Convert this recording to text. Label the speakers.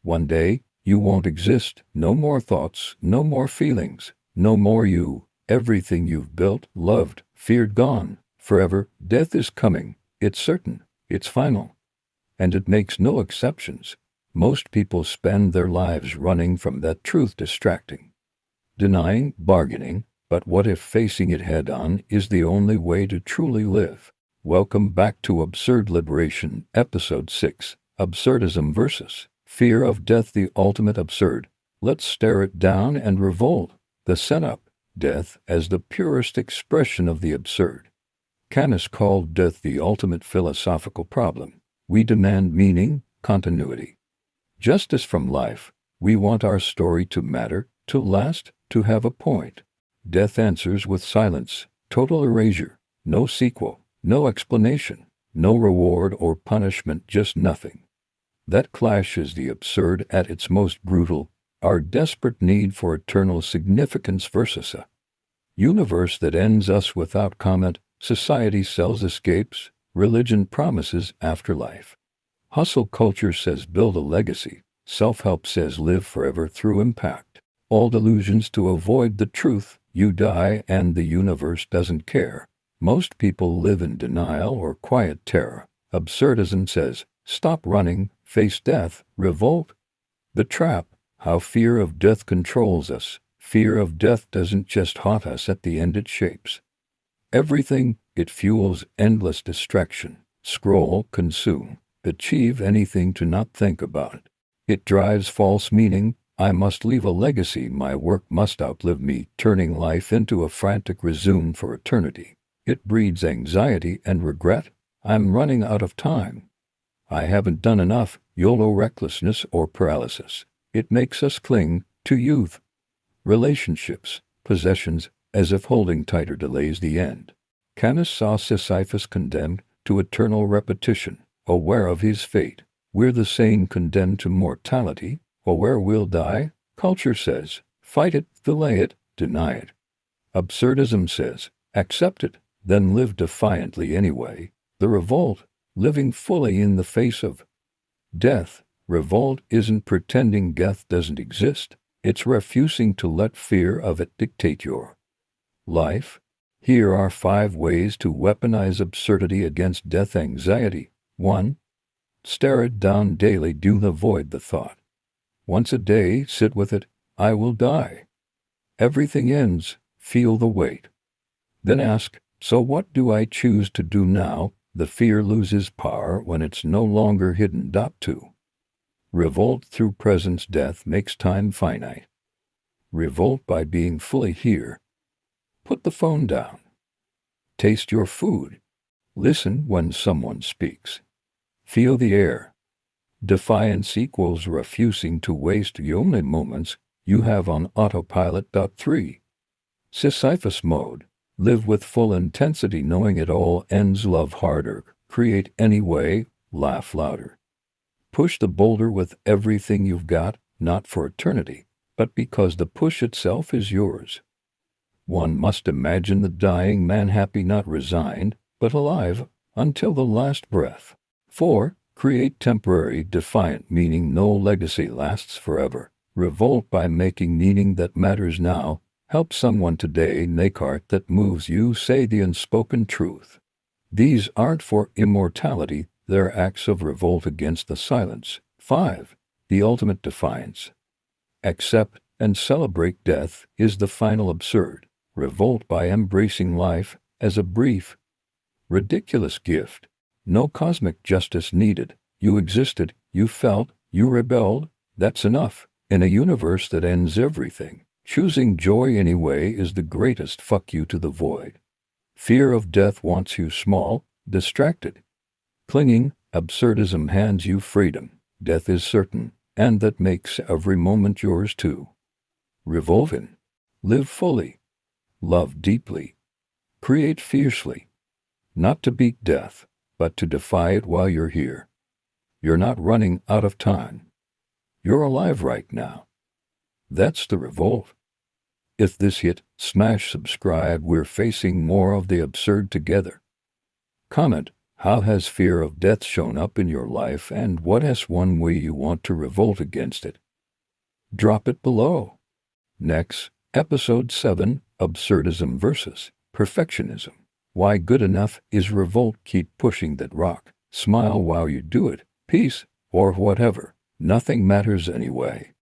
Speaker 1: One day, you won't exist. No more thoughts, no more feelings, no more you. Everything you've built, loved, feared gone. Forever, death is coming. It's certain. It's final. And it makes no exceptions. Most people spend their lives running from that truth, distracting, denying, bargaining. But what if facing it head-on is the only way to truly live? Welcome back to Absurd Liberation, Episode 6, Absurdism versus Fear of Death, the Ultimate Absurd. Let's stare it down and revolt. The setup: death as the purest expression of the absurd. Camus called death the ultimate philosophical problem. We demand meaning, continuity, justice from life. We want our story to matter, to last, to have a point. Death answers with silence, total erasure, no sequel, no explanation, no reward or punishment, just nothing. That clash is the absurd at its most brutal, our desperate need for eternal significance versus a universe that ends us without comment. Society sells escapes, religion promises afterlife. Hustle culture says build a legacy, self-help says live forever through impact. All delusions to avoid the truth. You die and the universe doesn't care. Most people live in denial or quiet terror. Absurdism says, stop running, face death, revolt. The trap: how fear of death controls us. Fear of death doesn't just haunt us at the end, it shapes everything. It fuels endless distraction. Scroll, consume, achieve anything to not think about it. It drives false meaning. I must leave a legacy, my work must outlive me, turning life into a frantic resume for eternity. It breeds anxiety and regret. I'm running out of time. I haven't done enough. YOLO recklessness or paralysis. It makes us cling to youth, relationships, possessions, as if holding tighter delays the end. Camus saw Sisyphus condemned to eternal repetition, aware of his fate. We're the same, condemned to mortality, aware we'll die. Culture says, fight it, delay it, deny it. Absurdism says, accept it, then live defiantly anyway. The revolt: living fully in the face of death. Revolt isn't pretending death doesn't exist. It's refusing to let fear of it dictate your life. Here are 5 ways to weaponize absurdity against death anxiety. 1. Stare it down daily. Do avoid the thought. Once a day, sit with it. I will die. Everything ends. Feel the weight. Then ask, so what do I choose to do now? The fear loses power when it's no longer hidden. 2. Revolt through presence. Death makes time finite. Revolt by being fully here. Put the phone down. Taste your food. Listen when someone speaks. Feel the air. Defiance equals refusing to waste the only moments you have on autopilot. 3. Sisyphus mode. Live with full intensity knowing it all ends. Love harder. Create anyway. Laugh louder. Push the boulder with everything you've got, not for eternity, but because the push itself is yours. One must imagine the dying man happy, not resigned, but alive, until the last breath. 4. Create temporary, defiant meaning. No legacy lasts forever. Revolt by making meaning that matters now. Help someone today. Make art that moves you. Say the unspoken truth. These aren't for immortality, they're acts of revolt against the silence. 5. The ultimate defiance. Accept and celebrate death is the final absurd. Revolt by embracing life as a brief, ridiculous gift. No cosmic justice needed. You existed, you felt, you rebelled. That's enough. In a universe that ends everything, choosing joy anyway is the greatest fuck you to the void. Fear of death wants you small, distracted, clinging. Absurdism hands you freedom. Death is certain, and that makes every moment yours too. Revolt in. Live fully. Love deeply. Create fiercely. Not to beat death, but to defy it while you're here. You're not running out of time. You're alive right now. That's the revolt. If this hit, smash subscribe. We're facing more of the absurd together. Comment How has fear of death shown up in your life, and what is one way you want to revolt against it? Drop it below. Next, Episode 7, Absurdism versus Perfectionism. Why good enough is revolt. Keep pushing that rock. Smile while you do it. Peace, or whatever. Nothing matters anyway.